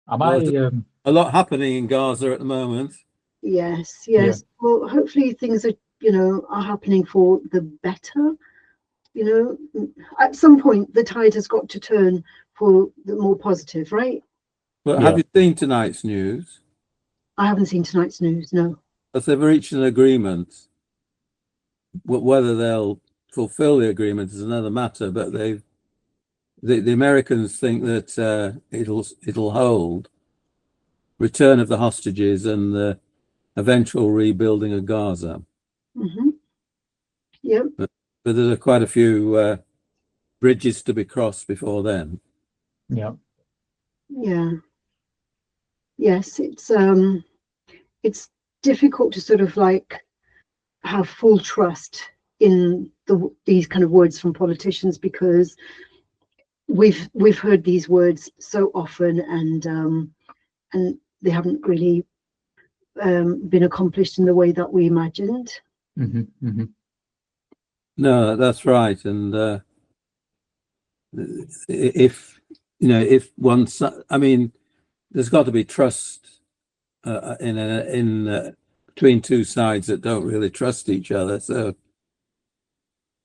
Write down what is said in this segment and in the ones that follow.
Am Well, I? there's a lot happening in Gaza at the moment. Yes, Yeah. yes. Well, hopefully things are happening for the better. At some point the tide has got to turn for the more positive, right? But have Yeah. you seen tonight's news? I haven't seen tonight's news, no. As they've reached an agreement. Whether they'll fulfill the agreement is another matter, but the Americans think that it'll hold return of the hostages and the eventual rebuilding of Gaza. Mm-hmm. Yep. But there's quite a few bridges to be crossed before then. Yeah. Yeah. Yes, it's difficult to sort of like have full trust in these kind of words from politicians, because we've heard these words so often, and they haven't really been accomplished in the way that we imagined. No, that's right. And if one, I mean, there's got to be trust in between two sides that don't really trust each other. So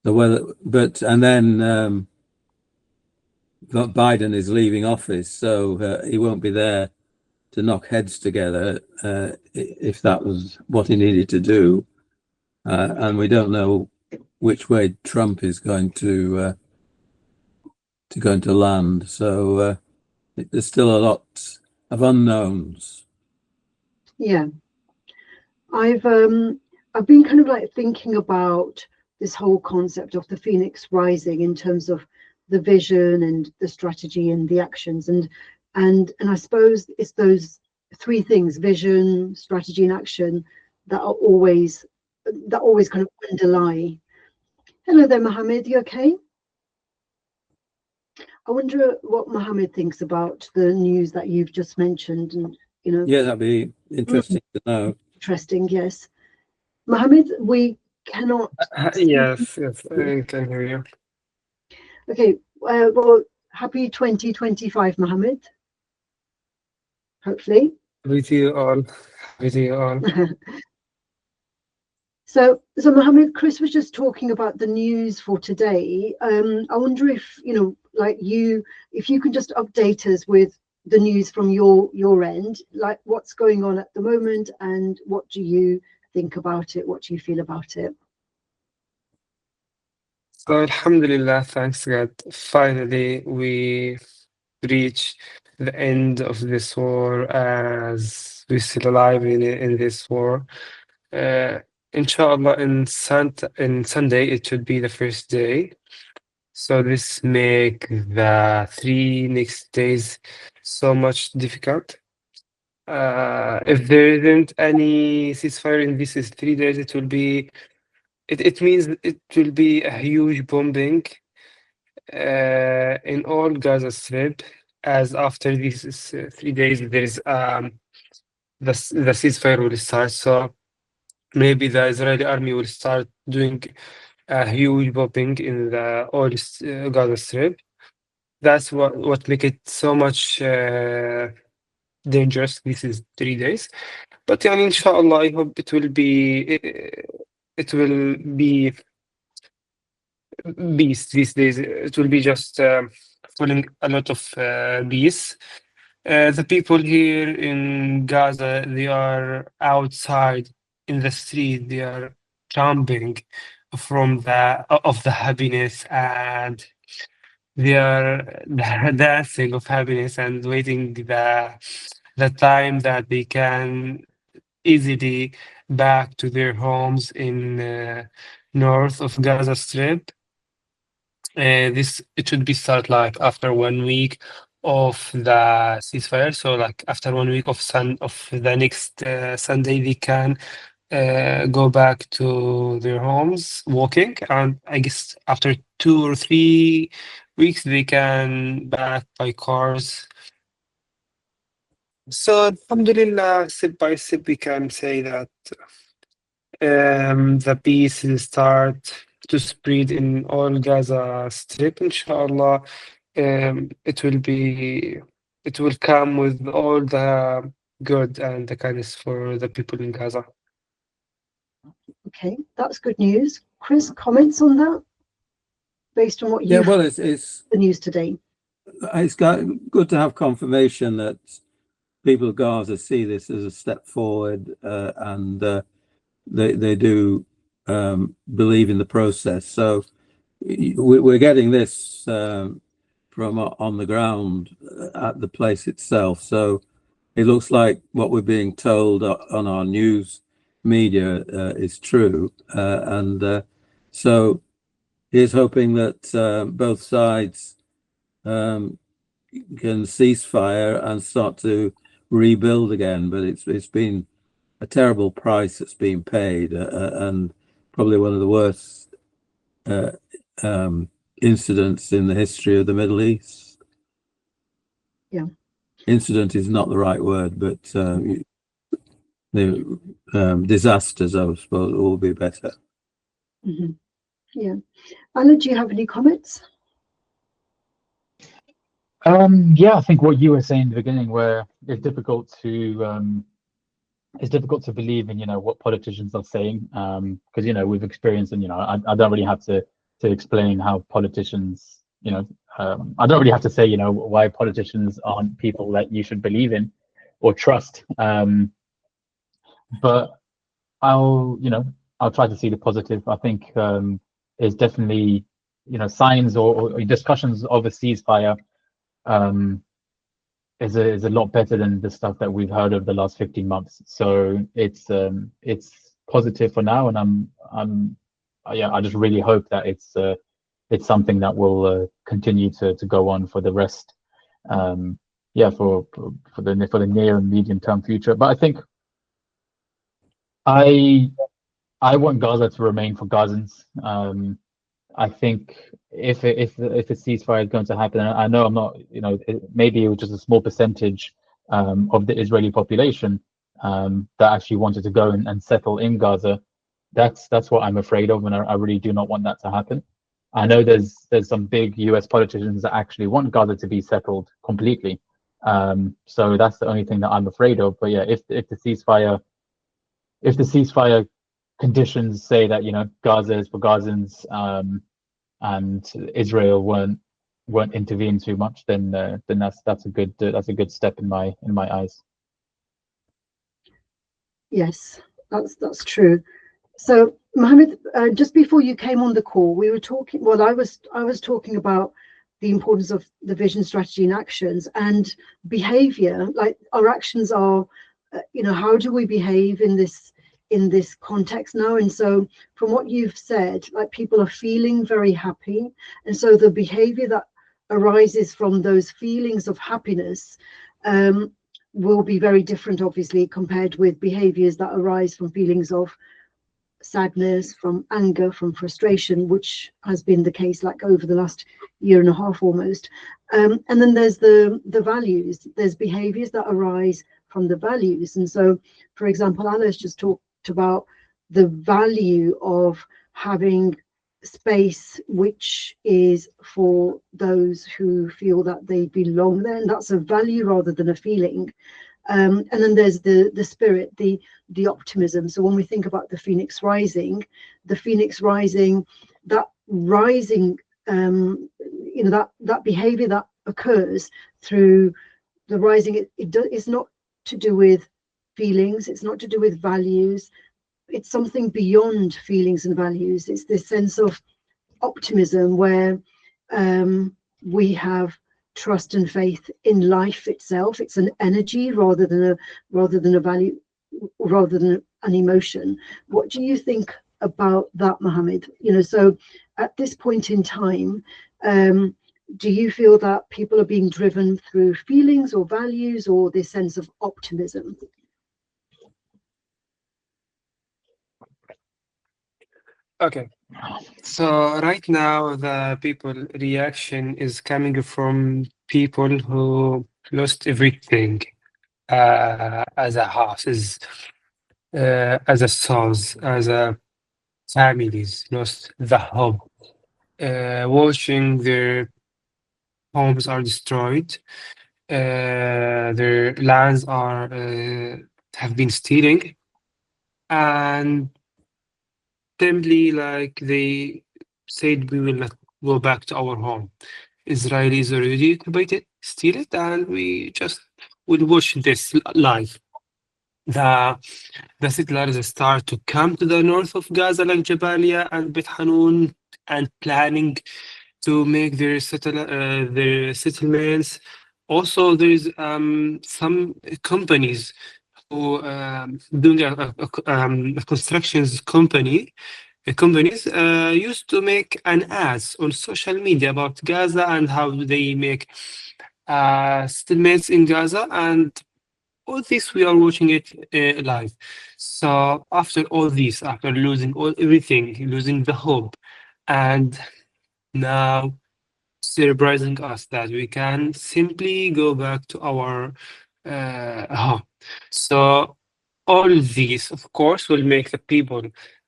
the whether, but and then Biden is leaving office, so he won't be there to knock heads together if that was what he needed to do. And we don't know which way Trump is going to land. So there's still a lot of unknowns. Yeah. I've been kind of like thinking about this whole concept of the phoenix rising in terms of the vision and the strategy and the actions, and I suppose it's those three things: vision, strategy, and action that always kind of underlie. Hello there, Mohammed. You okay? I wonder what Mohammed thinks about the news that you've just mentioned, and Yeah, that'd be interesting to know. Interesting, yes. Mohammed, we cannot. Yes, I can hear you. Okay, well, happy 2025, Mohammed. Hopefully. Happy to you all. Happy to you all. So Mohammed, Chris was just talking about the news for today. I wonder if if you can just update us with the news from your end, like what's going on at the moment, and what do you think about it? What do you feel about it? So, Alhamdulillah, thanks God. Finally, we reach the end of this war, as we're still alive in this war. Inshallah, in Sunday, it should be the first day. So this make the 3 next days so much difficult. If there isn't any ceasefire in these 3 days, it means it will be a huge bombing in all Gaza Strip. As after these 3 days, there is the ceasefire will start. So maybe the Israeli army will start doing a huge bombing in the all Gaza Strip. That's what make it so much dangerous. This is 3 days, but inshallah, I hope it will be peace these days. It will be just falling a lot of peace. The people here in Gaza, they are outside in the street. They are jumping from the happiness, and they are dancing of happiness and waiting the time that they can easily back to their homes in north of Gaza Strip. This it should be start like after 1 week of the ceasefire. So like after 1 week of the next Sunday, they can go back to their homes walking, and I guess after 2 or 3 weeks they can back by cars. So alhamdulillah, step by step we can say that the peace will start to spread in all Gaza Strip, inshallah. It will be it will come with all the good and the kindness for the people in Gaza. Okay, that's good news. Chris, comments on that based on what Yeah, you've well, it's the news today? good to have confirmation that people of Gaza see this as a step forward, and they do believe in the process. So we're getting this from on the ground at the place itself. So it looks like what we're being told on our news media is true, and so here's hoping that both sides can cease fire and start to rebuild again. But it's been a terrible price that's been paid, and probably one of the worst incidents in the history of the Middle East. Yeah. Incident is not the right word, but the disasters, I suppose, will be better. Mm-hmm. Yeah. Anna, do you have any comments? Yeah, I think what you were saying in the beginning, where it's difficult to believe in, what politicians are saying, because we've experienced, and I don't really have to explain how politicians, I don't really have to say, why politicians aren't people that you should believe in or trust. But I'll try to see the positive. I think there's definitely, signs or discussions of a ceasefire is a lot better than the stuff that we've heard over the last 15 months. So it's positive for now, and I just really hope that it's something that will continue to go on for the rest. For the near and medium term future. But I think I want Gaza to remain for Gazans. I think if a ceasefire is going to happen, and I know I'm not, maybe it was just a small percentage of the Israeli population that actually wanted to go and settle in Gaza. That's what I'm afraid of, and I really do not want that to happen. I know there's some big US politicians that actually want Gaza to be settled completely. So that's the only thing that I'm afraid of. But yeah, if the ceasefire conditions say that Gaza is for Gazans, and Israel won't intervene too much, then that's a good step in my eyes. Yes, that's true. So Mohammed, just before you came on the call, we were talking. Well, I was talking about the importance of the vision, strategy, and actions, and behavior. Like our actions are, how do we behave in this context now? And so from what you've said, like people are feeling very happy, and so the behavior that arises from those feelings of happiness will be very different, obviously, compared with behaviors that arise from feelings of sadness, from anger, from frustration, which has been the case like over the last year and a half almost. And then there's the values. There's behaviors that arise from the values. And so, for example, Alice just talked about the value of having space which is for those who feel that they belong there, and that's a value rather than a feeling. And then there's the spirit, the optimism. So when we think about the phoenix rising, that rising, that behavior that occurs through the rising, it's not to do with feelings, it's not to do with values, it's something beyond feelings and values. It's this sense of optimism where we have trust and faith in life itself. It's an energy rather than a value, rather than an emotion. What do you think about that, Mohammed? So at this point in time, do you feel that people are being driven through feelings or values, or this sense of optimism? Okay, so right now the people reaction is coming from people who lost everything, as a houses, as a souls, as a families, lost the hope, watching their homes are destroyed, their lands are have been stealing, and simply like they said, we will not go back to our home. Israelis already occupied it, steal it, and we just will watch this live. The settlers start to come to the north of Gaza, like Jabalia and Bet Hanun, and planning to make their settlements. Also, there's some companies who doing a constructions companies used to make an ads on social media about Gaza and how they make settlements in Gaza, and all this we are watching it live. So after all this, after losing everything, losing the hope, and now surprising us that we can simply go back to our home. So all these, of course, will make the people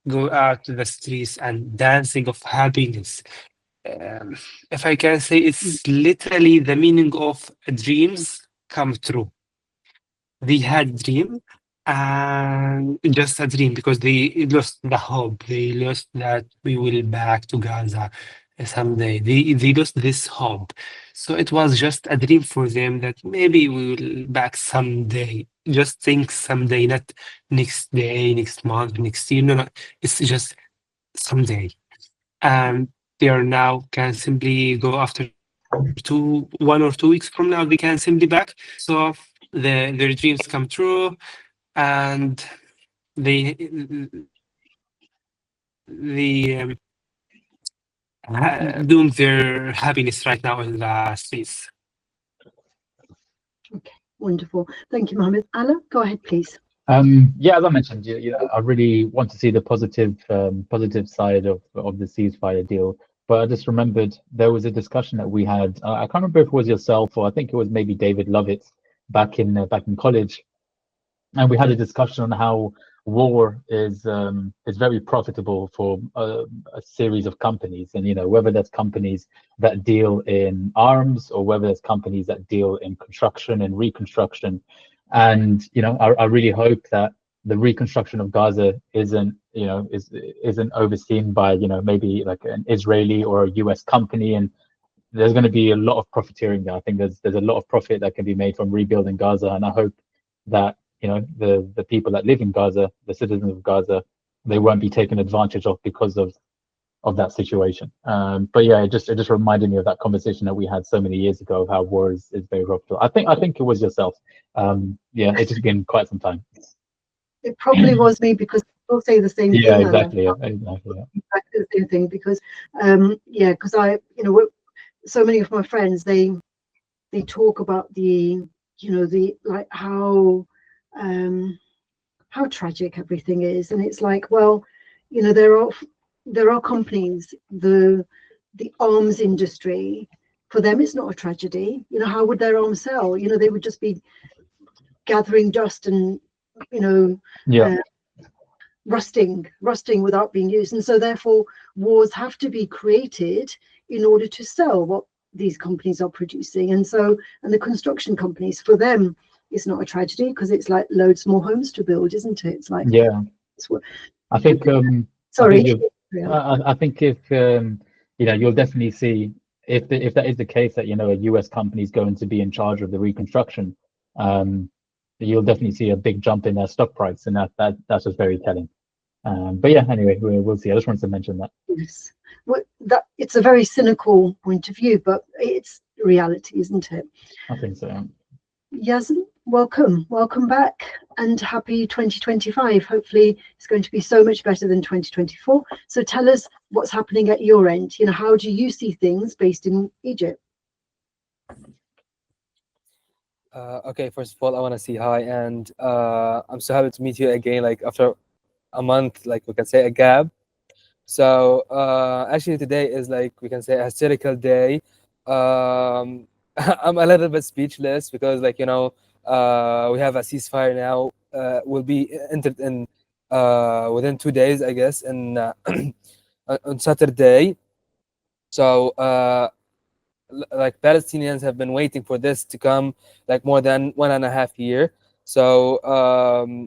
go out to the streets and dancing of happiness. Um, if I can say, it's literally the meaning of dreams come true. They had dream, and just a dream, because they lost the hope. They lost that we will back to Gaza someday. They lost this hope. So it was just a dream for them that maybe we will back someday. Just think someday, not next day, next month, next year. No, no. It's just someday. And they are now can simply go after 1 or 2 weeks from now, they can simply back. So their dreams come true, and they doing their happiness right now in the streets. Okay, wonderful. Thank you, Mohammed. Anna, go ahead, please. Yeah, as I mentioned, I really want to see the positive side of the ceasefire deal. But I just remembered there was a discussion that we had. I can't remember if it was yourself or I think it was maybe David Lovitz back in college, and we had a discussion on how war is very profitable for a series of companies, and whether that's companies that deal in arms or whether it's companies that deal in construction and reconstruction. And I really hope that the reconstruction of Gaza isn't overseen by maybe like an Israeli or a US company, and there's going to be a lot of profiteering there. I think there's a lot of profit that can be made from rebuilding Gaza, and I hope that the people that live in Gaza, the citizens of Gaza, they won't be taken advantage of because of that situation. But yeah, it just reminded me of that conversation that we had so many years ago of how war is very profitable. I think it was yourself. Yeah, it's just been quite some time. It probably was me, because people say the same Yeah, thing. exactly. Yeah, Exactly the same thing, because because I, so many of my friends, they talk about the like how tragic everything is, and it's like, well, there are companies, the arms industry, for them it's not a tragedy. How would their arms sell? They would just be gathering dust and yeah, rusting without being used. And so therefore wars have to be created in order to sell what these companies are producing. And the construction companies, for them, it's not a tragedy, because it's like loads more homes to build, isn't it? It's like, yeah. I think sorry. I think if you'll definitely see if that is the case, that a US company is going to be in charge of the reconstruction, you'll definitely see a big jump in their stock price, and that's just very telling. But yeah, anyway, we'll see. I just wanted to mention that. Yes, well, that it's a very cynical point of view, but it's reality, isn't it? I think so. Yazin, welcome back, and happy 2025. Hopefully it's going to be so much better than 2024. So tell us what's happening at your end. How do you see things based in Egypt? Okay, first of all, I want to say hi, and I'm so happy to meet you again, like after a month, like we can say a gap. So actually today is, like we can say, a historical day. I'm a little bit speechless, because we have a ceasefire now. Will be entered in within 2 days, I guess, and on Saturday. So like Palestinians have been waiting for this to come like more than 1.5 years. So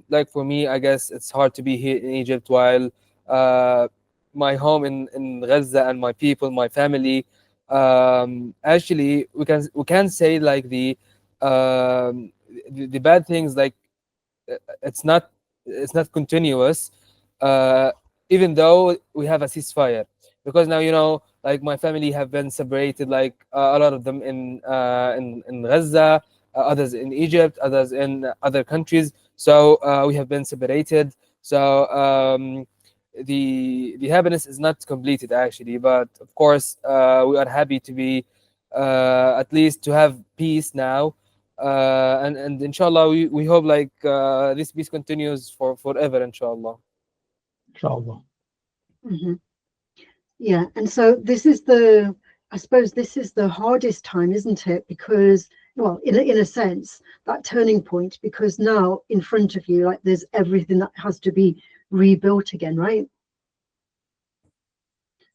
like for me, I guess it's hard to be here in Egypt while my home in Gaza and my people, my family, actually we can say like the bad things, like it's not continuous, uh, even though we have a ceasefire, because now, you know, like my family have been separated, like a lot of them in Gaza, others in Egypt, others in other countries. So we have been separated. So the happiness is not completed actually, but of course we are happy to be at least to have peace now, and inshallah we hope like this peace continues for forever, inshallah. Inshallah. Mhm. Yeah, and so this is the, I suppose this is the hardest time, isn't it? Because, well, in a sense, that turning point, because now in front of you, like there's everything that has to be rebuilt again, right?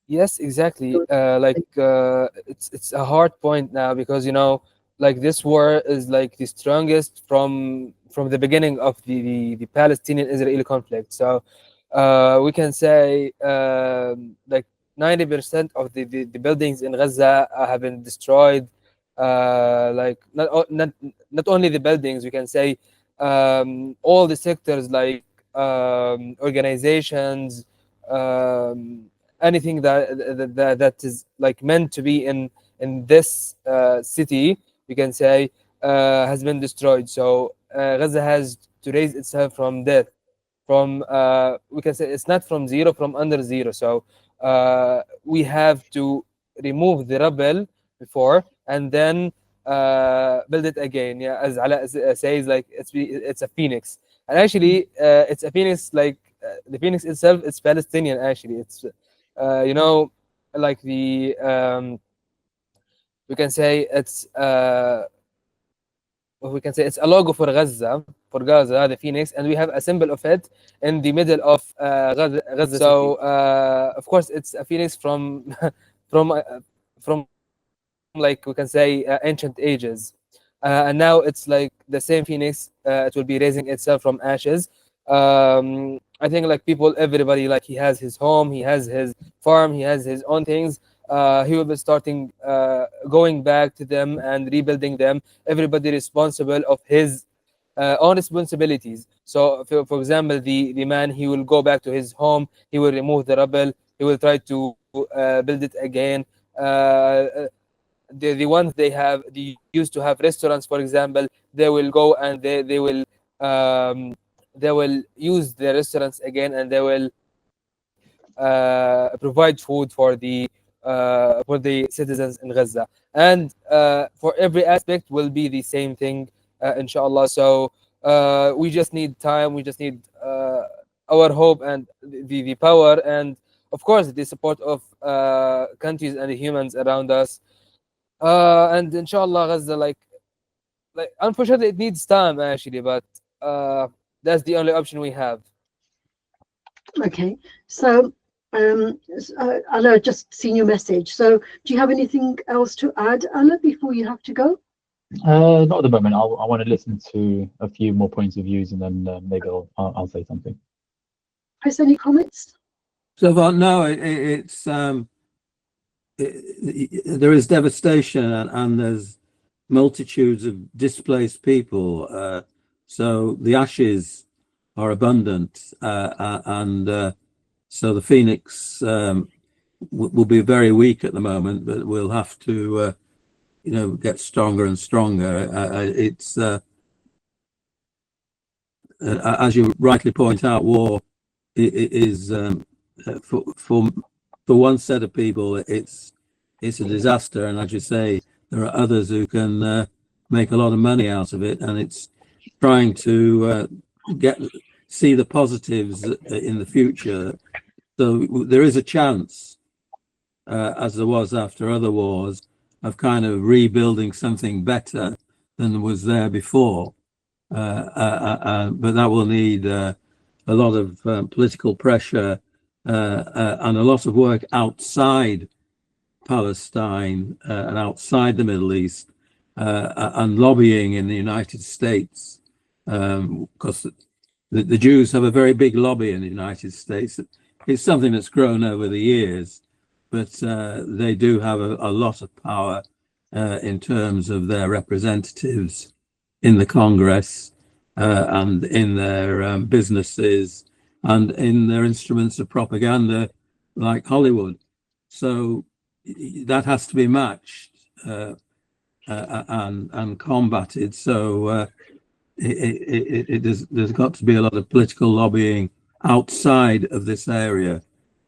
Yes, exactly. So, It's a hard point now, because, you know, like this war is like the strongest from the beginning of the Palestinian-Israeli conflict. So we can say like 90% of the buildings in Gaza have been destroyed. Like not only the buildings, we can say all the sectors, like organizations, um, anything that is like meant to be in this city, we can say, has been destroyed. So Gaza has to raise itself from death, from we can say it's not from zero, from under zero. So we have to remove the rubble before, and then build it again. Yeah, as Ala says, like it's a phoenix, and actually it's a phoenix, like the phoenix itself is Palestinian. Actually, it's you know, like the we can say it's we can say it's a logo for Gaza, the phoenix, and we have a symbol of it in the middle of Gaza. So of course it's a phoenix from from uh, from, like we can say ancient ages, and now it's like the same phoenix. It will be raising itself from ashes. I think like people, everybody, like he has his home, he has his farm, he has his own things. He will be starting going back to them and rebuilding them. Everybody responsible of his own responsibilities. So for example, the man, he will go back to his home, he will remove the rubble, he will try to build it again. The ones they used to have restaurants, for example, they will go and they will use the restaurants again, and they will provide food for the citizens in Gaza, and for every aspect will be the same thing, inshallah. So we just need time, we just need our hope and the power, and of course the support of countries and the humans around us. And inshallah, Gaza, like unfortunately it needs time actually, but that's the only option we have. okay, so Ala, just seen your message. So do you have anything else to add, Ala, before you have to go? Not at the moment. I want to listen to a few more points of views, and then maybe I'll say something. Chris, any comments? So far, no, there is devastation, and there's multitudes of displaced people. So the ashes are abundant, and so the phoenix will be very weak at the moment, but we'll have to, get stronger and stronger. It's as you rightly point out, war is for one set of people, it's a disaster, and as you say, there are others who can make a lot of money out of it, and it's trying to see the positives in the future. So there is a chance, as there was after other wars, of kind of rebuilding something better than was there before. But that will need a lot of political pressure and a lot of work outside Palestine and outside the Middle East, and lobbying in the United States, because the Jews have a very big lobby in the United States. It's something that's grown over the years, but they do have a lot of power in terms of their representatives in the Congress, and in their businesses, and in their instruments of propaganda like Hollywood. So that has to be matched and combated. So there's got to be a lot of political lobbying outside of this area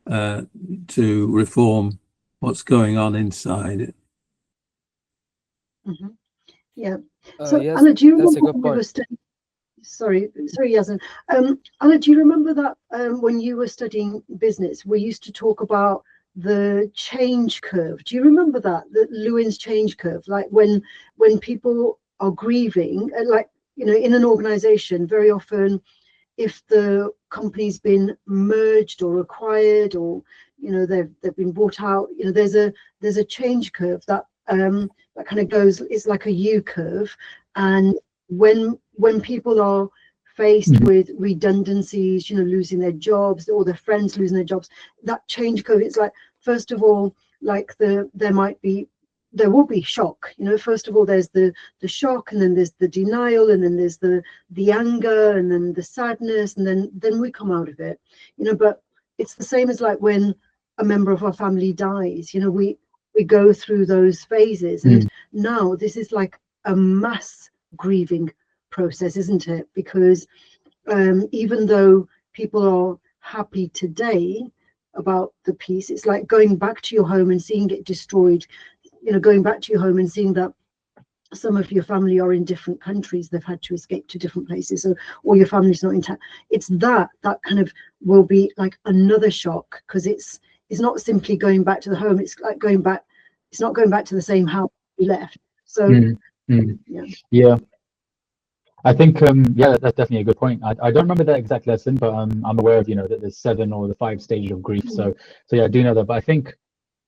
to reform what's going on inside. Mm-hmm. Yeah. So yes, Anna, do you that's a remember good when we were point. studying? Sorry, Yazan. Anna, do you remember that when you were studying business, we used to talk about the change curve? Do you remember that, the Lewin's change curve? Like when people are grieving, like, you know, in an organization, very often, if the company's been merged or acquired, or, you know, they've been bought out, you know, there's a change curve that that kind of goes, it's like a U curve. And when people are faced with redundancies, you know, losing their jobs, or their friends losing their jobs, that change curve, it's like, first of all, like there will be shock, you know. First of all, there's the shock, and then there's the denial, and then there's the anger, and then the sadness, and then we come out of it, you know. But it's the same as like when a member of our family dies, you know, we go through those phases. And now this is like a mass grieving process, isn't it? Because even though people are happy today about the peace, it's like going back to your home and seeing it destroyed, you know, going back to your home and seeing that some of your family are in different countries, they've had to escape to different places, or your family's not intact. It's that kind of will be like another shock, because it's not simply going back to the home, it's like going back, it's not going back to the same house we left. So yeah, I think yeah, that's definitely a good point. I don't remember that exact lesson, but I'm aware of, you know, that there's 7 or the 5 stages of grief. So yeah, I do know that. But I think,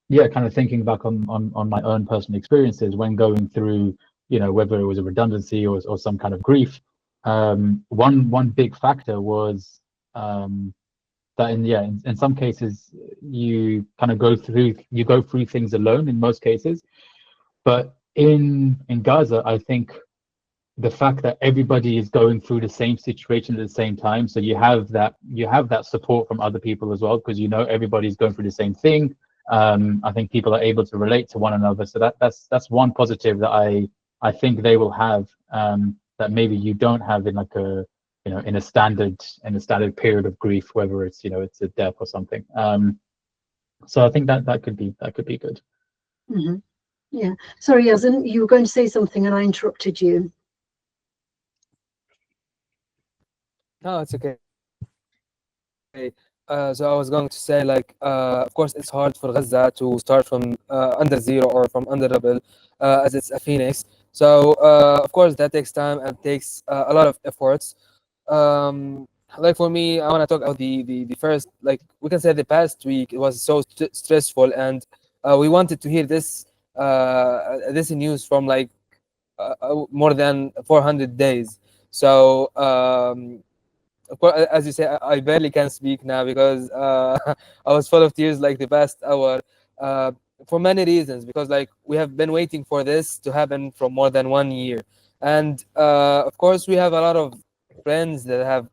yeah, kind of thinking back on my own personal experiences when going through, you know, whether it was a redundancy or some kind of grief, one big factor was that in some cases you kind of go through things alone in most cases, but in Gaza, I think the fact that everybody is going through the same situation at the same time, so you have that support from other people as well, because, you know, everybody's going through the same thing. I think people are able to relate to one another, so that's one positive that I think they will have, that maybe you don't have in like a, you know, in a standard period of grief, whether it's, you know, it's a death or something. So I think that could be good. Yeah, sorry, Yazan, you were going to say something and I interrupted you. No, it's okay. So I was going to say, like, of course, it's hard for Gaza to start from under zero or from under double, as it's a phoenix. So of course that takes time and takes a lot of efforts. Like for me, I want to talk about the first, like we can say the past week. It was so stressful, and we wanted to hear this news from like more than 400 days. So of course, as you say, I barely can speak now because I was full of tears like the past hour, for many reasons. Because like we have been waiting for this to happen for more than 1 year, and of course we have a lot of friends that have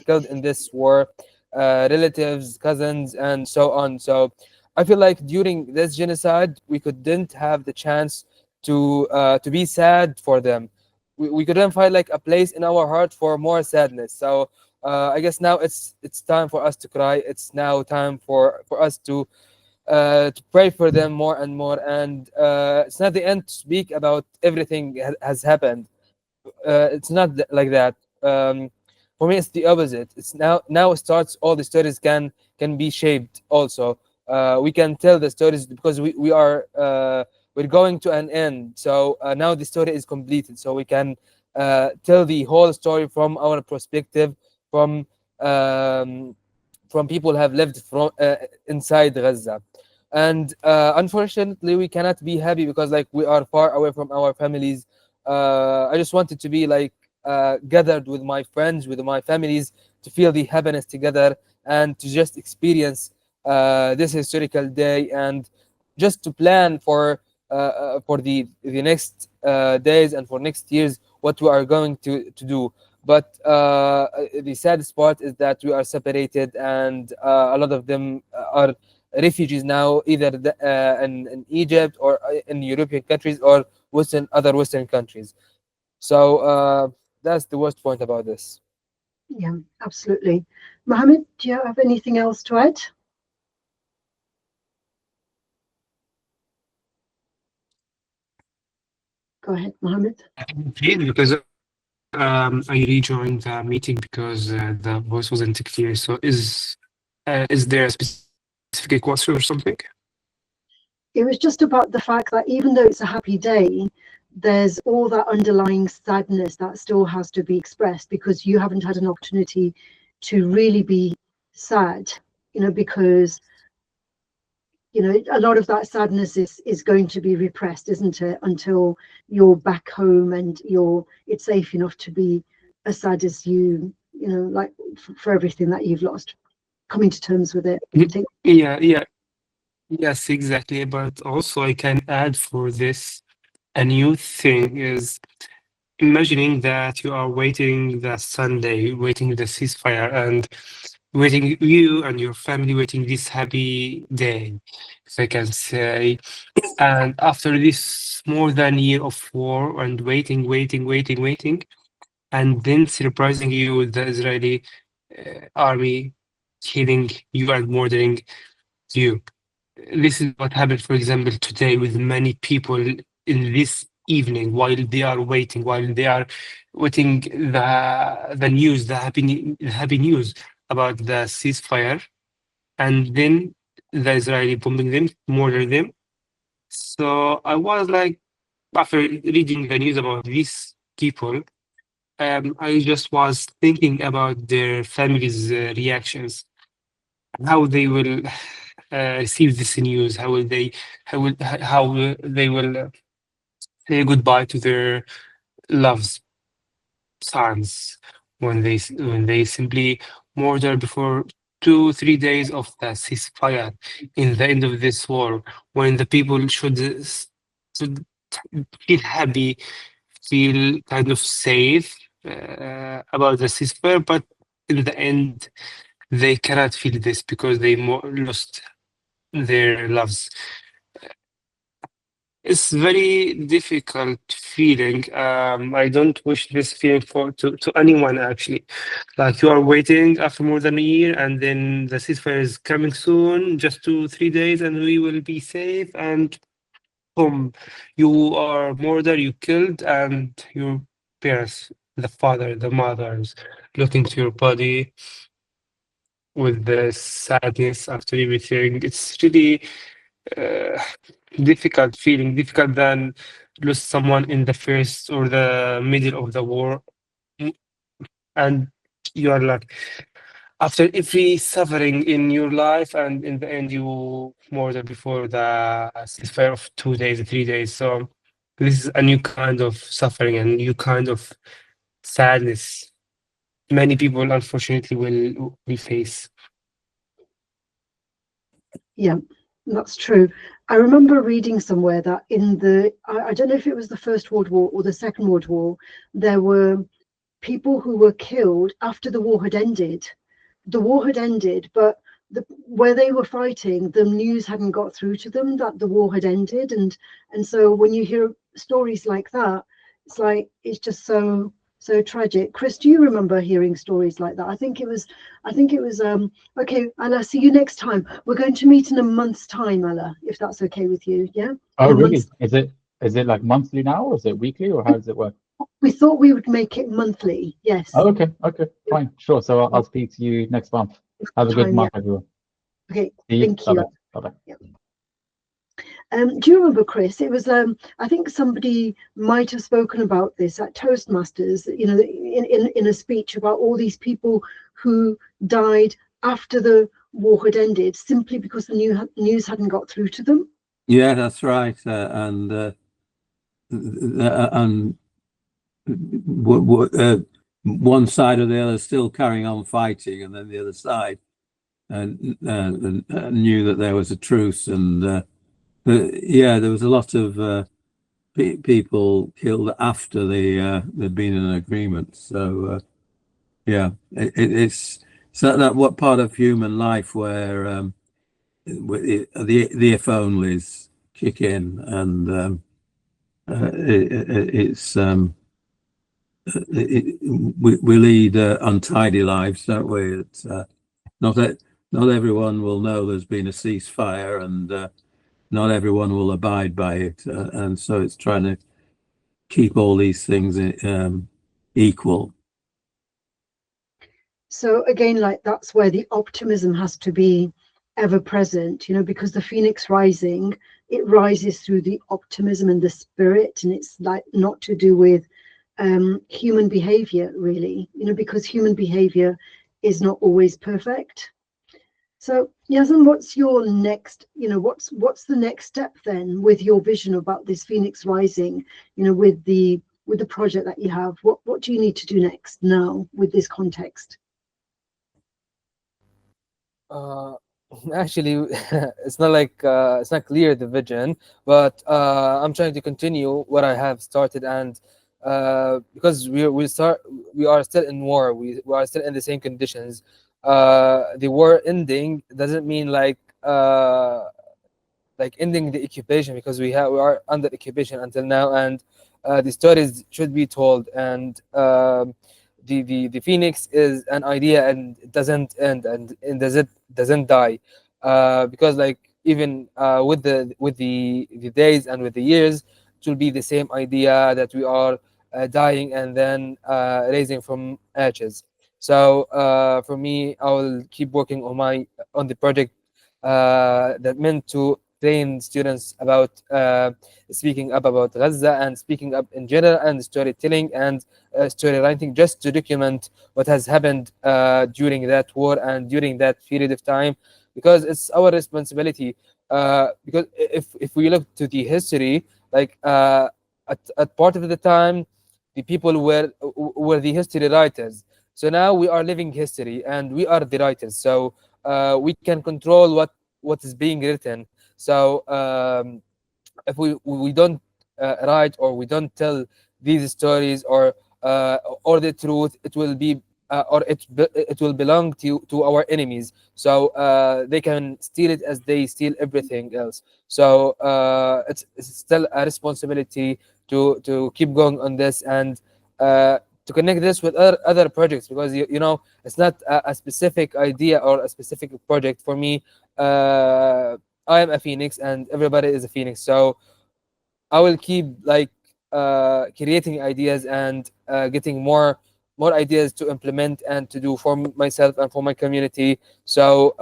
killed in this war, relatives, cousins, and so on. So I feel like during this genocide we couldn't have the chance to be sad for them. We couldn't find like a place in our heart for more sadness. So I guess now it's time for us to cry. It's now time for us to pray for them more and more. And it's not the end to speak about everything has happened. It's not like that. For me, it's the opposite. It's now it starts. All the stories can be shaped. Also, we can tell the stories because we are we're going to an end. So now the story is completed. So we can tell the whole story from our perspective, from people who have lived from inside Gaza. And unfortunately, we cannot be happy because like we are far away from our families. I just wanted to be like gathered with my friends, with my families, to feel the happiness together and to just experience this historical day, and just to plan for the next days and for next years what we are going to do. But the saddest part is that we are separated, and a lot of them are refugees now, either in Egypt or in European countries or other Western countries. So that's the worst point about this. Yeah, absolutely. Mohammed, do you have anything else to add? Go ahead, Mohammed. Indeed, because I rejoined the meeting because the voice wasn't clear. So is there a specific question or something? It was just about the fact that even though it's a happy day, there's all that underlying sadness that still has to be expressed, because you haven't had an opportunity to really be sad, because a lot of that sadness is going to be repressed, isn't it, until you're back home and it's safe enough to be as sad as like for everything that you've lost, coming to terms with it. Yeah, yes, exactly. But also I can add for this, a new thing is imagining that you are waiting the Sunday, waiting the ceasefire, and waiting you and your family waiting this happy day, if I can say. And after this more than year of war and waiting, and then surprising you with the Israeli army killing you and murdering you. This is what happened, for example, today with many people in this evening while they are waiting the news, the happy news about the ceasefire, and then the Israeli bombing them, murder them. So I was like, after reading the news about these people, I just was thinking about their families' reactions, how they will receive this news, how they will say goodbye to their loved sons when they simply murder before 2 3 days of the ceasefire in the end of this war, when the people should feel happy, feel kind of safe about the ceasefire, but in the end they cannot feel this because they lost their loves. It's very difficult feeling. I don't wish this feeling to anyone actually. Like you are waiting after more than a year, and then the ceasefire is coming soon, just 2 3 days, and we will be safe. And boom, you are murdered, you killed, and your parents, the father, the mothers, looking to your body with the sadness after everything. It's really uh, difficult feeling, difficult than lose someone in the first or the middle of the war. And you are like, after every suffering in your life, and in the end you murder before the ceasefire of 2 days, 3 days. So this is a new kind of suffering and new kind of sadness many people unfortunately will face. Yeah, that's true. I remember reading somewhere that I don't know if it was the First World War or the Second World War, there were people who were killed after the war had ended. The war had ended, but where they were fighting, the news hadn't got through to them that the war had ended, and so when you hear stories like that, it's just so tragic. Chris, do you remember hearing stories like that? I think it was okay, Ella, see you next time. We're going to meet in a month's time, Ella, if that's okay with you. Yeah. Oh, really? Is it like monthly now, or is it weekly, or how does it work? We thought we would make it monthly. Yes. Oh, okay, fine, sure. So I'll speak to you next month. Have a good month, everyone. Okay, See you. thank you. Bye-bye. Yeah. Do you remember, Chris? It was I think somebody might have spoken about this at Toastmasters, in a speech about all these people who died after the war had ended simply because the news hadn't got through to them? Yeah, that's right. One side or the other still carrying on fighting, and then the other side knew that there was a truce, and yeah, there was a lot of people killed after there'd been an agreement. So yeah, it's that what part of human life where the if onlys kick in, and we lead untidy lives, don't we? It's not everyone will know there's been a ceasefire, and not everyone will abide by it, and so it's trying to keep all these things equal. So again, like that's where the optimism has to be ever present, because the phoenix rising, it rises through the optimism and the spirit, and it's like not to do with human behavior really, because human behavior is not always perfect. So Yazan, what's your next, what's the next step then with your vision about this phoenix rising, with the project that you have? What do you need to do next now with this context? Actually, it's not like it's not clear the vision, but I'm trying to continue what I have started, and because we are still in war, we are still in the same conditions. The war ending doesn't mean like ending the occupation, because we are under occupation until now, and the stories should be told, and the phoenix is an idea, and it doesn't end, and doesn't die, because like even with the days and with the years, it will be the same idea that we are dying and then raising from ashes. So for me, I will keep working on the project that meant to train students about speaking up about Gaza, and speaking up in general, and storytelling and story writing, just to document what has happened during that war and during that period of time, because it's our responsibility. Because if we look to the history, like at part of the time, the people were the history writers. So now we are living history, and we are the writers. So we can control what is being written. So if we don't write, or we don't tell these stories, or the truth, it will be or it will belong to our enemies. So they can steal it as they steal everything else. So it's still a responsibility to keep going on this, and to connect this with other projects, because it's not a specific idea or a specific project for me. I am a phoenix, and everybody is a phoenix. So I will keep like creating ideas, and getting more ideas to implement and to do for myself and for my community. So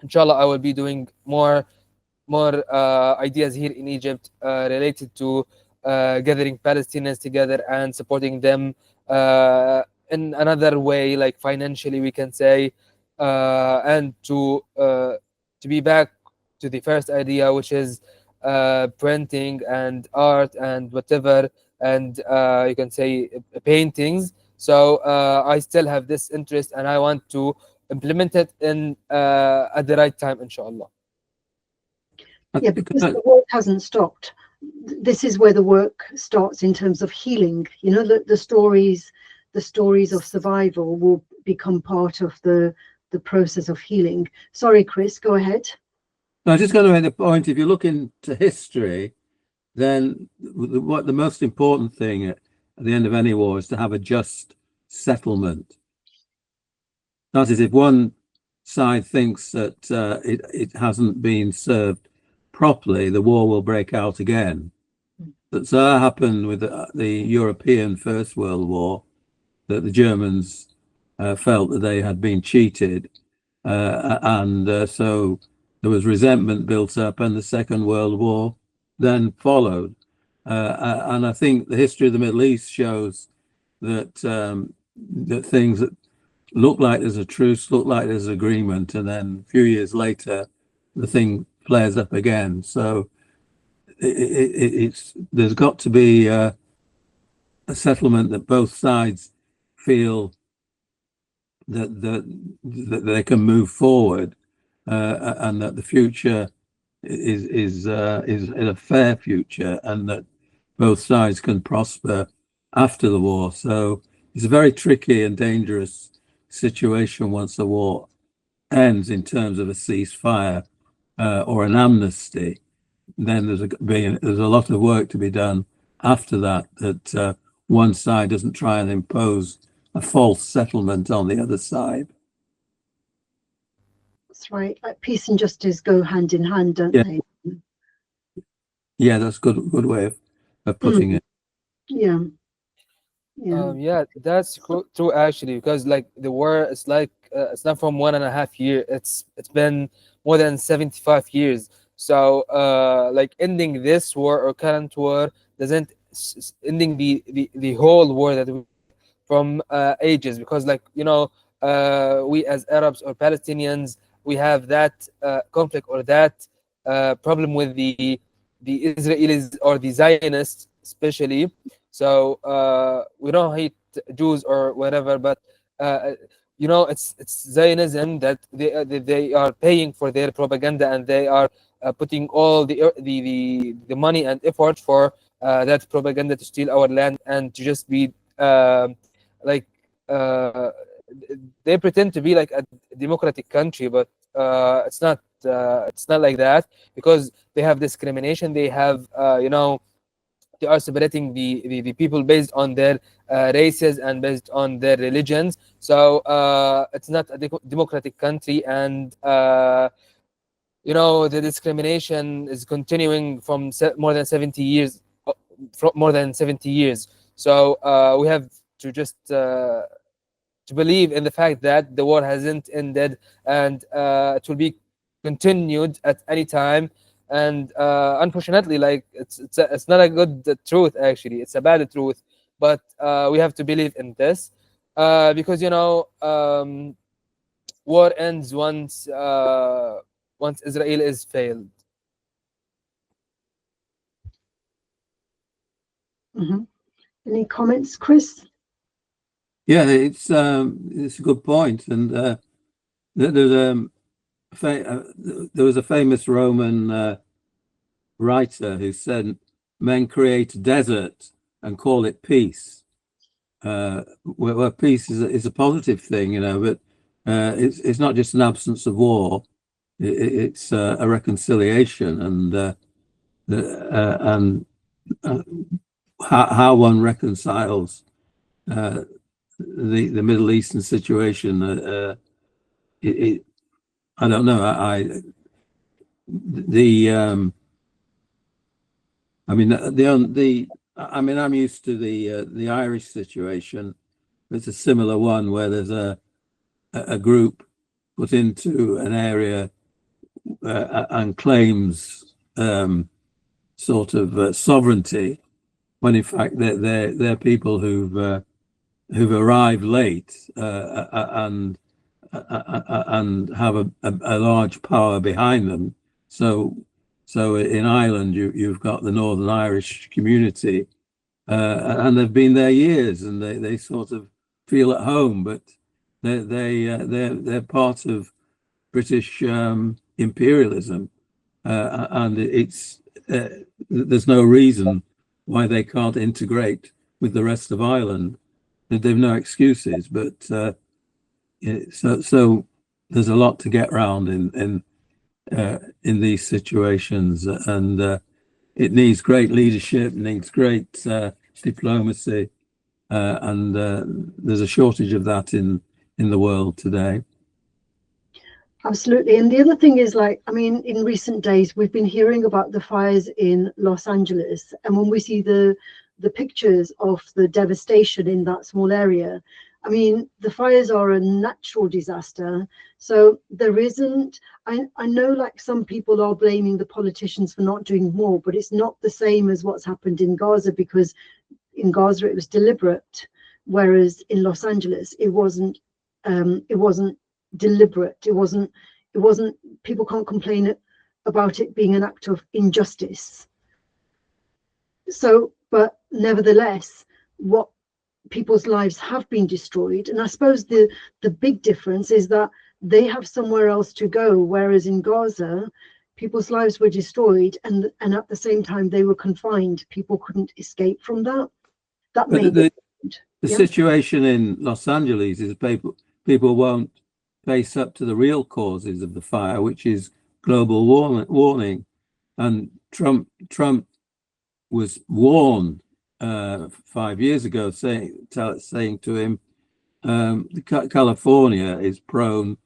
inshallah, I will be doing more ideas here in Egypt related to gathering Palestinians together and supporting them in another way, like financially, we can say, and to be back to the first idea, which is printing and art and whatever, and you can say paintings. So I still have this interest, and I want to implement it in at the right time, inshallah. Yeah, because the work hasn't stopped. This is where the work starts in terms of healing. The stories of survival will become part of the process of healing. Sorry, Chris, go ahead. I was just going to make the point, if you look into history, then what the most important thing at the end of any war is to have a just settlement. That is, if one side thinks that it hasn't been served properly, the war will break out again. So that happened with the European First World War, that the Germans felt that they had been cheated, and so there was resentment built up, and the Second World War then followed. And I think the history of the Middle East shows that that things that look like there's a truce, look like there's agreement, and then a few years later, the thing flares up again. So it's there's got to be a settlement that both sides feel that they can move forward, and that the future is a fair future, and that both sides can prosper after the war. So it's a very tricky and dangerous situation once the war ends in terms of a ceasefire or an amnesty. Then there's a lot of work to be done after that, that one side doesn't try and impose a false settlement on the other side. That's right. Like peace and justice go hand in hand, don't they? Yeah, that's good way of putting it. Yeah. Yeah, that's true actually, because like the war is like it's not from 1.5 years. It's been more than 75 years. So like ending this war or current war doesn't ending the whole war that we from ages, because like we as Arabs or Palestinians, we have that conflict or that problem with the Israelis or the Zionists especially. So we don't hate Jews or whatever, but it's Zionism that they are paying for their propaganda, and they are putting all the money and effort for that propaganda to steal our land and to just be like they pretend to be like a democratic country, but it's not like that, because they have discrimination. They have they are separating the people based on their races and based on their religions. So it's not a democratic country, and the discrimination is continuing from more than 70 years. More than 70 years. So we have to just to believe in the fact that the war hasn't ended, and it will be continued at any time. And unfortunately, like it's not a good truth. Actually, it's a bad truth. But we have to believe in this because war ends once Israel is failed. Any comments, Chris? Yeah, it's a good point, and there was a famous Roman writer who said, "Men create a desert and call it peace." Where peace is a positive thing, but it's not just an absence of war; it's a reconciliation, and how one reconciles the Middle Eastern situation. I don't know. I'm used to the Irish situation. It's a similar one where there's a group put into an area and claims sort of sovereignty, when in fact they're people who've arrived late and have a large power behind them. So in Ireland, you've got the Northern Irish community, and they've been there years, and they sort of feel at home, but they're part of British imperialism, and there's no reason why they can't integrate with the rest of Ireland. They've no excuses, but so there's a lot to get around in these situations, and it needs great leadership, needs great diplomacy, and there's a shortage of that in the world today. Absolutely. And the other thing is, in recent days, we've been hearing about the fires in Los Angeles. And when we see the pictures of the devastation in that small area, the fires are a natural disaster. So there isn't, I know some people are blaming the politicians for not doing more, but it's not the same as what's happened in Gaza, because in Gaza it was deliberate, whereas in Los Angeles it wasn't it wasn't deliberate. It wasn't. People can't complain about it being an act of injustice. So, but nevertheless, what people's lives have been destroyed, and I suppose the big difference is that they have somewhere else to go, whereas in Gaza, people's lives were destroyed, and at the same time they were confined. People couldn't escape from that. That made the situation in Los Angeles is people won't face up to the real causes of the fire, which is global warming, and Trump was warned 5 years ago, saying to him, California is prone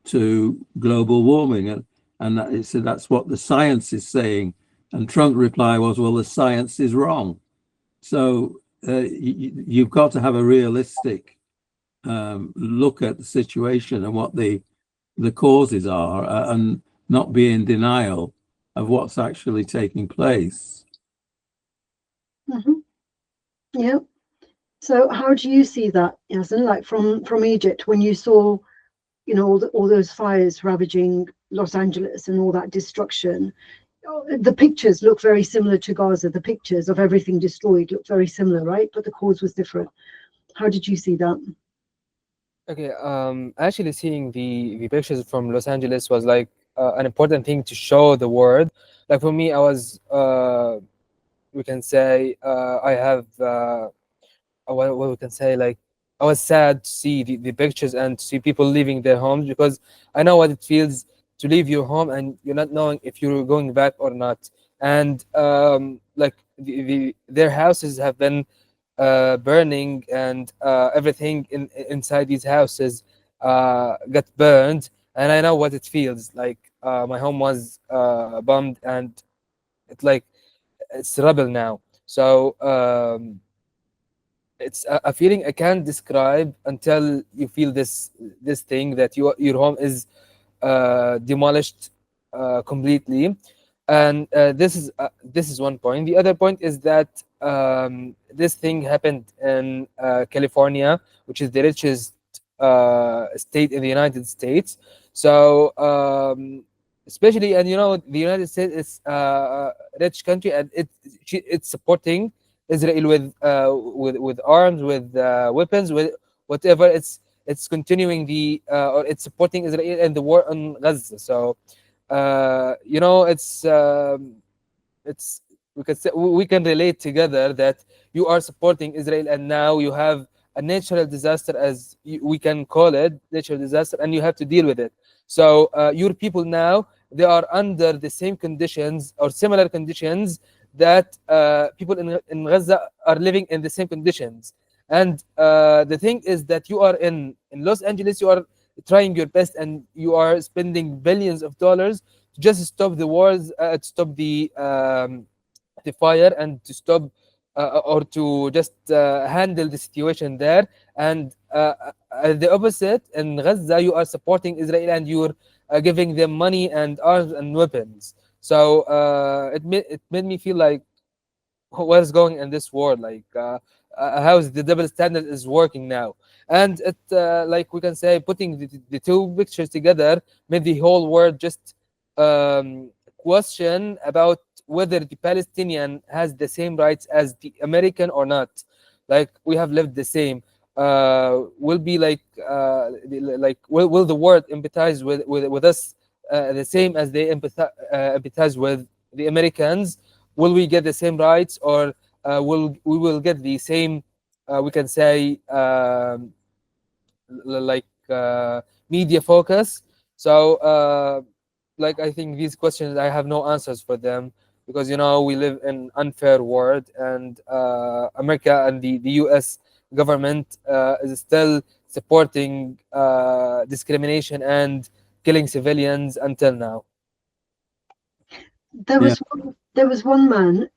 to global warming, and he said that's what the science is saying. And Trump's reply was, well, the science is wrong. So you've got to have a realistic look at the situation and what the causes are, and not be in denial of what's actually taking place. Mm-hmm. Yeah. So how do you see that, Yasin? Like from Egypt, when you saw, you know, all those fires ravaging Los Angeles and all that destruction, the pictures look very similar to Gaza. The pictures of everything destroyed look very similar, right? But the cause was different. How did you see that? Okay, actually seeing the pictures from Los Angeles was like an important thing to show the world. Like for me, I was, we can say, I have, what we can say, like, I was sad to see the pictures and to see people leaving their homes, because I know what it feels to leave your home and you're not knowing if you're going back or not. And like their houses have been burning, and everything inside these houses got burned, and I know what it feels like. My home was bombed, and it's rubble now. So it's a feeling I can't describe until you feel this thing that your home is demolished completely. And this is one point. The other point is that this thing happened in California, which is the richest state in the United States. So especially, and you know, the United States is a rich country, and it's supporting Israel with arms, with weapons, with whatever. It's continuing or it's supporting Israel in the war on Gaza. So you know, it's we can relate together that you are supporting Israel, and now you have a natural disaster, as we can call it, natural disaster, and you have to deal with it. So your people now, they are under the same conditions or similar conditions that people in Gaza are living in the same conditions. And the thing is that you are in Los Angeles, you are trying your best, and you are spending billions of dollars to just stop the wars, to stop the fire, and to stop or to just handle the situation there. And the opposite, in Gaza, you are supporting Israel, and you're giving them money and arms and weapons. So it made me feel like, what is going in this world? Like how is the double standard is working now? And it like we can say, putting the two pictures together made the whole world just question about whether the Palestinian has the same rights as the American or not. Like, we have lived the same. Will be like will the world empathize with us the same as they empathize with the Americans? Will we get the same rights, or we will get the same we can say media focus? So like, I think these questions, I have no answers for them, because you know, we live in an unfair world, and America and the US government is still supporting discrimination and killing civilians until now. There was one man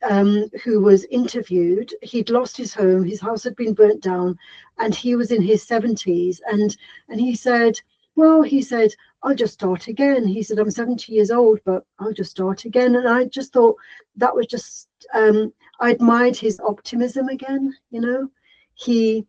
who was interviewed. He'd lost his home, his house had been burnt down, and he was in his 70s. And he said, well, he said, I'll just start again. He said, I'm 70 years old, but I'll just start again. And I just thought that was just, I admired his optimism again. You know, he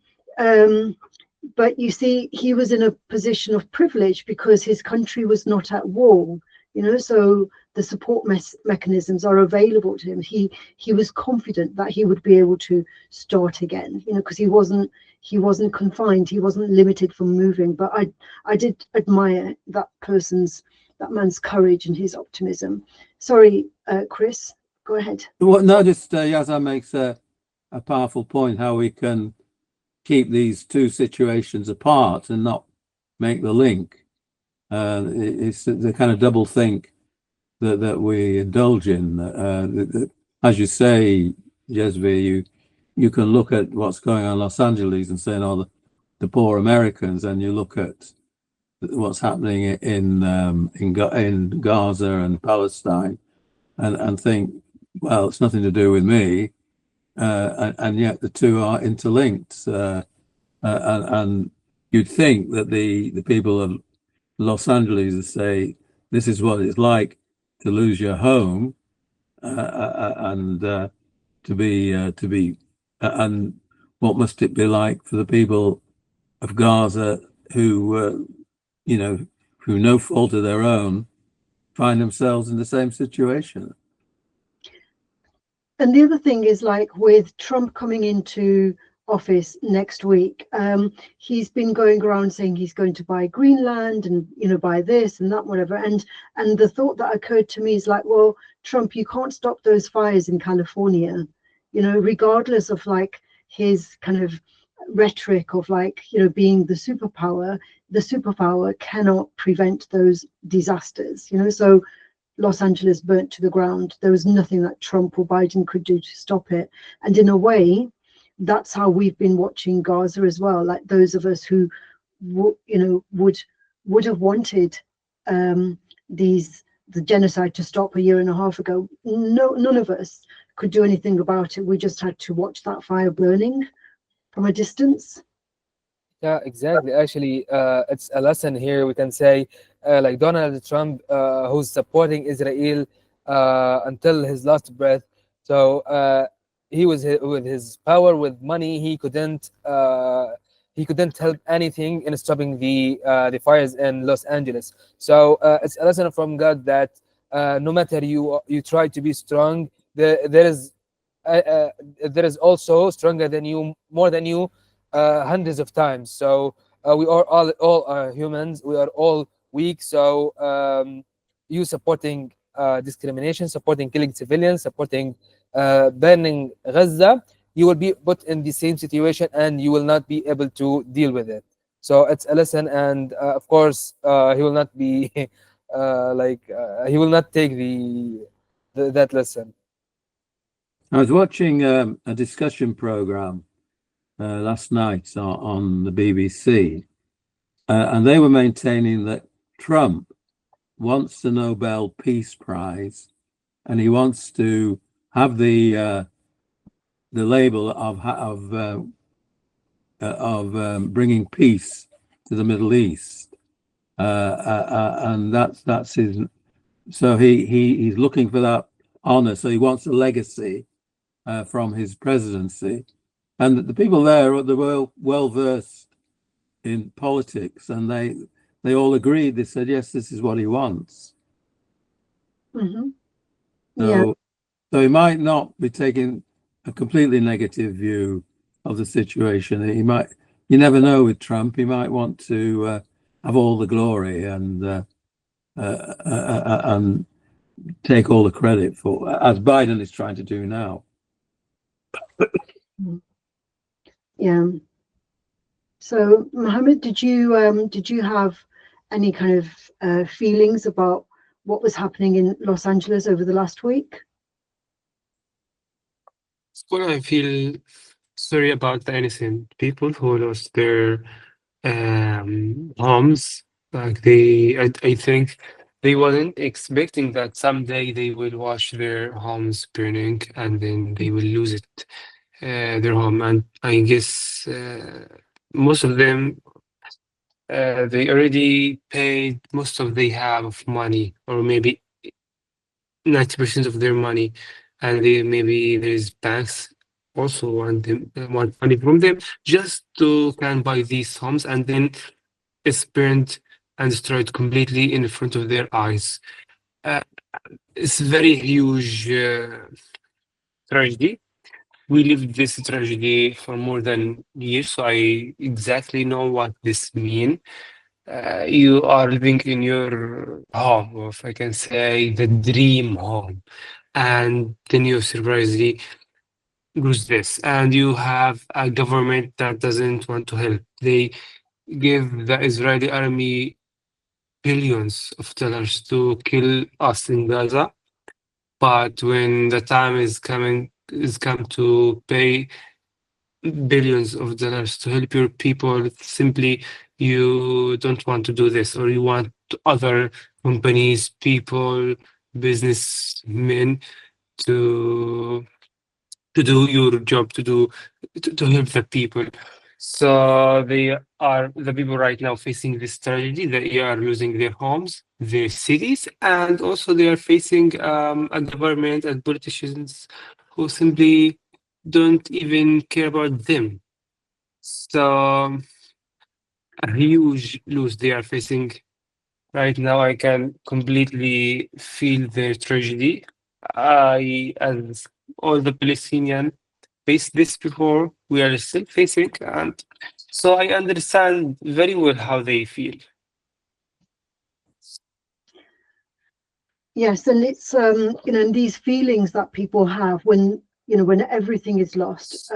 but you see, he was in a position of privilege because his country was not at war, you know, so the support mechanisms are available to him. He was confident that he would be able to start again, you know, because he wasn't confined, he wasn't limited from moving. But I did admire that man's courage and his optimism. Sorry, Chris, go ahead. Well, no, just Yazan makes a powerful point, how we can keep these two situations apart and not make the link. It's the kind of double think that we indulge in. As you say, Jesvi, you can look at what's going on in Los Angeles and say, oh, the poor Americans, and you look at what's happening in Gaza and Palestine, and think, well, it's nothing to do with me, and yet the two are interlinked. And you'd think that the people of Los Angeles would say, this is what it's like to lose your home, and to be and what must it be like for the people of Gaza who you know, through no fault of their own, find themselves in the same situation. And the other thing is, like, with Trump coming into office next week, he's been going around saying he's going to buy Greenland and, you know, buy this and that, whatever. And the thought that occurred to me is like, well, Trump, you can't stop those fires in California, you know, regardless of like his kind of rhetoric of like, you know, being the superpower cannot prevent those disasters, you know. So Los Angeles burnt to the ground. There was nothing that Trump or Biden could do to stop it. And in a way, that's how we've been watching Gaza as well. Like those of us who, you know, would have wanted the genocide to stop a year and a half ago. None of us could do anything about it. We just had to watch that fire burning from a distance. Yeah, exactly. Actually, it's a lesson here. We can say, like Donald Trump, who's supporting Israel until his last breath. So he was with his power, with money, he couldn't help anything in stopping the fires in Los Angeles. So it's a lesson from God that no matter you try to be strong, there is also stronger than you, more than you, hundreds of times. So we are all humans. We are all weak. So you supporting discrimination, supporting killing civilians, supporting burning Gaza, you will be put in the same situation and you will not be able to deal with it. So it's a lesson, and of course he will not be he will not take that lesson. I was watching a discussion program last night on the BBC, and they were maintaining that Trump wants the Nobel Peace Prize, and he wants to have the label of bringing peace to the Middle East, and that's his. So he's looking for that honor. So he wants a legacy from his presidency, and the people there are well versed in politics, and they all agreed. They said, yes, this is what he wants. Mm-hmm. So he might not be taking a completely negative view of the situation. You never know with Trump. He might want to have all the glory and take all the credit for, as Biden is trying to do now. Yeah. So, Mohammed, did you have any kind of feelings about what was happening in Los Angeles over the last week? Well, I feel sorry about the innocent people who lost their homes. Like I think they wasn't expecting that someday they will watch their homes burning and then they will lose it, their home. And I guess most of them, they already paid most of they have of money, or maybe 90% of their money, and maybe there's banks also want money from them just to can buy these homes, and then it's burned and destroyed completely in front of their eyes. Uh, it's very huge tragedy. We lived this tragedy for more than years, so I exactly know what this means. You are living in your home, or if I can say the dream home, and then you surprisingly lose this, and you have a government that doesn't want to help. They give the Israeli army billions of dollars to kill us in Gaza, but when the time is come to pay billions of dollars to help your people, simply you don't want to do this, or you want other companies, people, businessmen to do your job, to help the people. So they are the people right now facing this tragedy. They are losing their homes, their cities, and also they are facing a government and politicians who simply don't even care about them. So a huge loss they are facing right now. I can completely feel their tragedy. I, as all the Palestinian, faced this before. We are still facing, and so I understand very well how they feel. Yes, and it's and these feelings that people have when when everything is lost.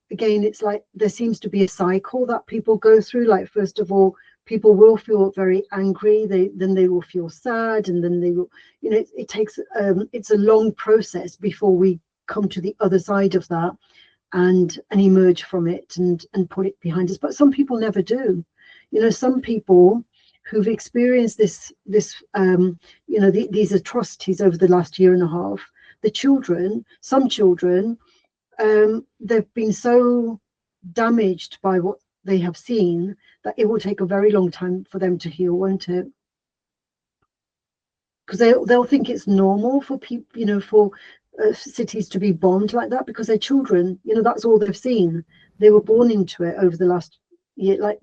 Again, it's like there seems to be a cycle that people go through. Like, first of all, people will feel very angry. Then they will feel sad, and then they will, it takes it's a long process before we come to the other side of that and emerge from it and put it behind us. But some people never do. Some people who've experienced this these atrocities over the last year and a half, some children, they've been so damaged by what they have seen that it will take a very long time for them to heal, won't it? Because they'll think it's normal for people, for cities to be bombed like that, because they're children. That's all they've seen. They were born into it over the last year. Like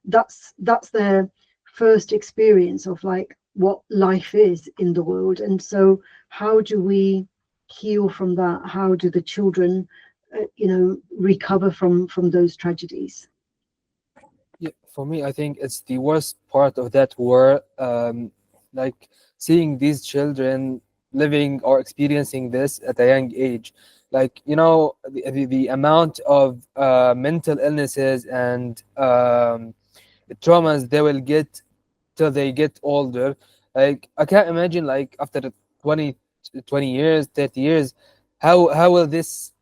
that's their first experience of like what life is in the world. And so how do we heal from that? How do the children recover from those tragedies? Yeah, for me, I think it's the worst part of that war. Like seeing these children living or experiencing this at a young age. Like, the amount of mental illnesses and traumas they will get till they get older. Like, I can't imagine, like, after 20, 20 years, 30 years, how will this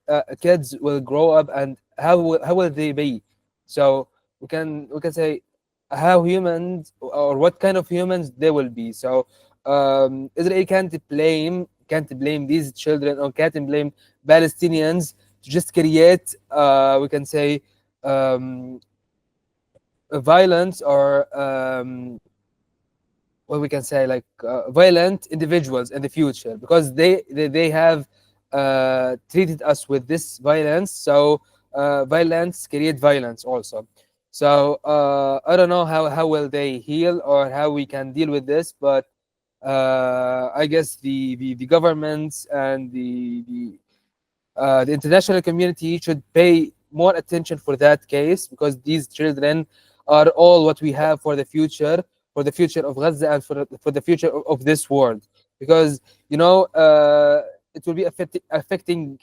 kids will grow up, and how will they be? So we can say how humans, or what kind of humans they will be. So Israel can't blame these children, or can't blame Palestinians to just create we can say violence, or what we can say, like violent individuals in the future, because they have treated us with this violence. So violence create violence also. So I don't know how will they heal, or how we can deal with this, but I guess the governments and the international community should pay more attention for that case, because these children are all what we have for the future of Gaza, and for the future of this world. Because it will be affecting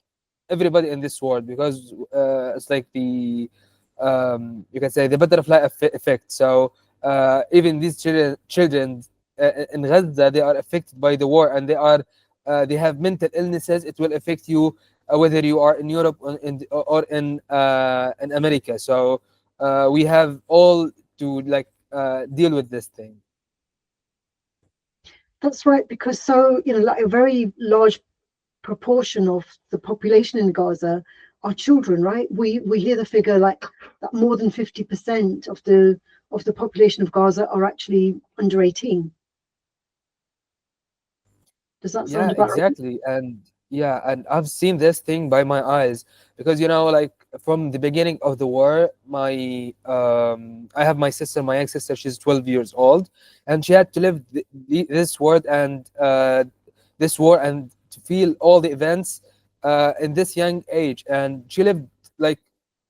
everybody in this world, because it's like the you can say the butterfly effect. So even these children in Gaza, they are affected by the war, and they have mental illnesses. It will affect you whether you are in Europe or in America. So we have all to like deal with this thing. That's right, because like a very large proportion of the population in Gaza are children, right? We hear the figure like that more than 50% of the population of Gaza are actually under 18. Does that sound Yeah, about right? exactly. And Yeah, and I've seen this thing by my eyes because you know, like from the beginning of the war, my I have my sister, my young sister. She's 12 years old, and she had to live this war and to feel all the events in this young age, and she lived like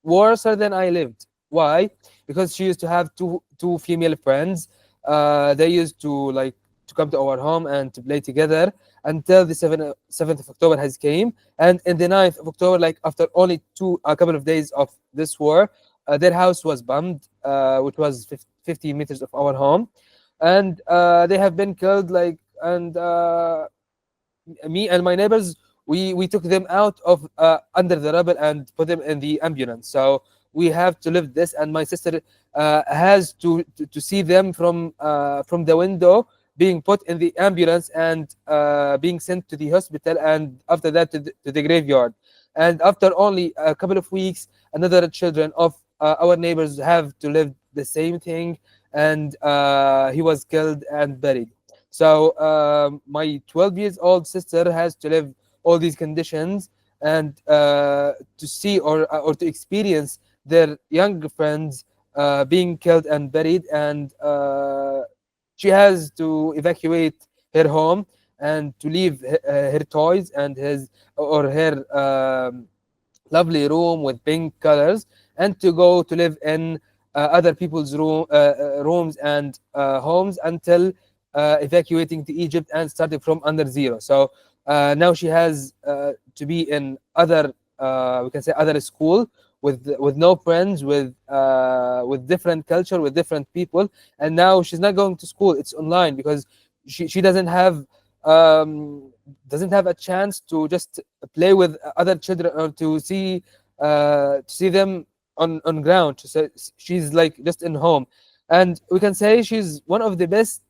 worse than I lived. Why? Because she used to have two female friends. They used to like to come to our home and to play together until the 7th of October has came. And in the 9th of October, like after only a couple of days of this war, their house was bombed, which was 50 meters of our home. And they have been killed, like, and me and my neighbors, we took them out of under the rubble and put them in the ambulance. So we have to live this, and my sister has to see them from the window being put in the ambulance and being sent to the hospital, and after that to the graveyard. And after only a couple of weeks, another children of our neighbors have to live the same thing, and he was killed and buried. So my 12 years old sister has to live all these conditions and to see or to experience their young friends being killed and buried, and she has to evacuate her home and to leave her toys and his or her lovely room with pink colors, and to go to live in other people's rooms and homes until evacuating to Egypt and starting from under zero. So now she has to be in other we can say other school with no friends, with different culture, with different people, and now she's not going to school. It's online because she doesn't have a chance to just play with other children or to see them on ground. So she's like just in home, and we can say she's one of the best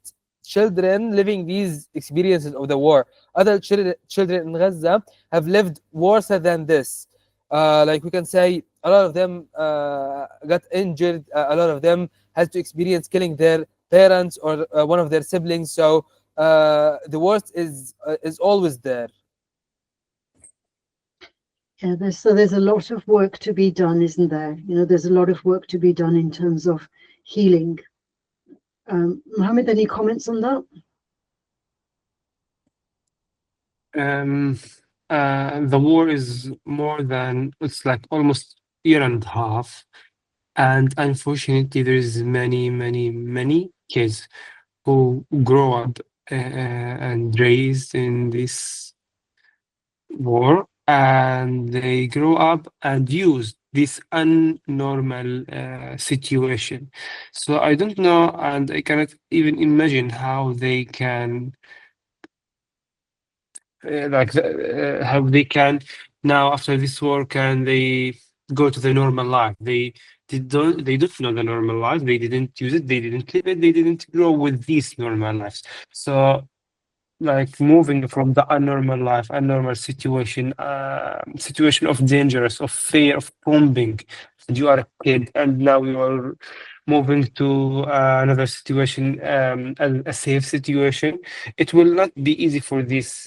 children living these experiences of the war. Other children in Gaza have lived worse than this. Like we can say, a lot of them got injured. A lot of them had to experience killing their parents or one of their siblings. So the worst is always there. Yeah, there's a lot of work to be done, isn't there? You know, there's a lot of work to be done in terms of healing. Mohammed, any comments on that? The war is more than, it's like almost year and a half, and unfortunately there is many kids who grow up and raised in this war, and they grow up and use this unnormal situation. So I don't know, and I cannot even imagine how they can how they can now after this war can they go to the normal life. They don't know the normal life. They didn't use it. They didn't live it. They didn't grow with these normal lives. So like moving from the unnormal life, unnormal situation of dangerous, of fear, of bombing, and you are a kid, and now you are moving to another situation, a safe situation. It will not be easy for these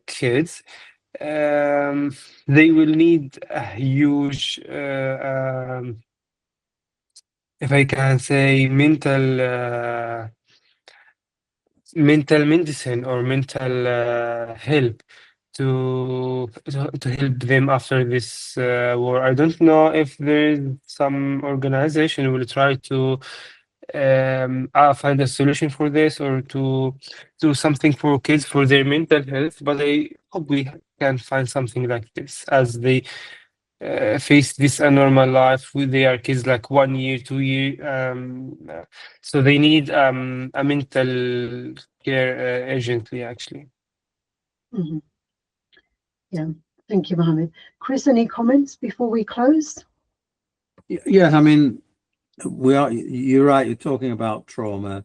kids. They will need a huge, if I can say, mental medicine or mental help to help them after this war. I don't know if there is some organization will try to find a solution for this or to do something for kids for their mental health, but I hope we can find something like this as they face this abnormal life with their kids like 1 year, 2 year. So they need a mental care urgently, actually. Mm-hmm. Yeah, thank you, Mohammed. Chris, any comments before we close? Yeah, I mean, you're right. You're talking about trauma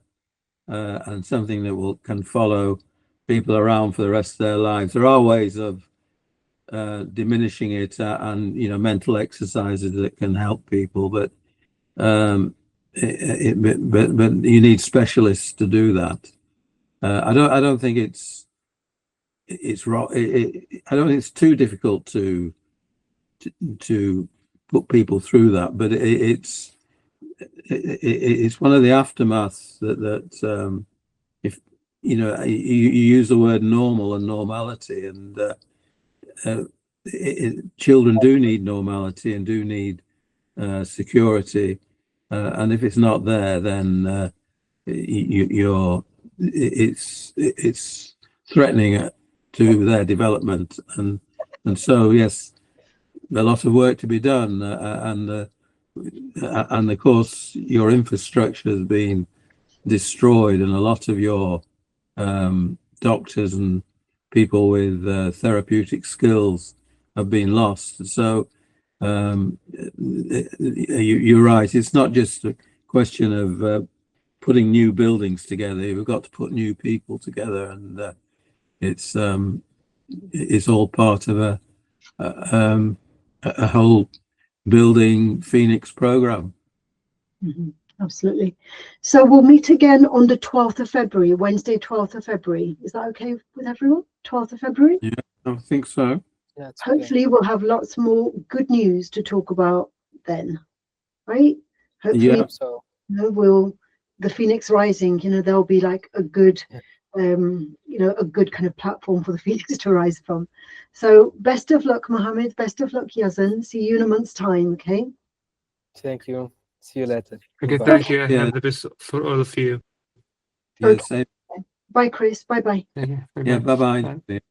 and something that can follow people around for the rest of their lives. There are ways of diminishing it and mental exercises that can help people, but you need specialists to do that. I don't think it's it's wrong. I don't think it's too difficult to put people through that, but it's one of the aftermaths that if you know you use the word normal and normality, and children do need normality and do need security, and if it's not there, then it's threatening to their development, and so yes, a lot of work to be done, and of course your infrastructure has been destroyed, and a lot of your doctors and people with therapeutic skills have been lost. So you're right, it's not just a question of putting new buildings together. We've got to put new people together, and it's all part of a whole building Phoenix program. Mm-hmm. Absolutely. So we'll meet again on the 12th of February, Wednesday, 12th of February. Is that okay with everyone? 12th of February? Yeah, I think so. Yeah, Hopefully we'll have lots more good news to talk about then, right? Hopefully, Yeah. So the Phoenix Rising, there'll be like a good, a good kind of platform for the Phoenix to rise from. So best of luck, Mohammed. Best of luck, Yazan. See you in a month's time, okay? thank you. See you later. Okay, Bye. thank you. I Yeah. have the best for all of you. Yeah, Okay. same. Bye, Chris. Bye-bye. Thank you. Yeah, bye-bye. Bye.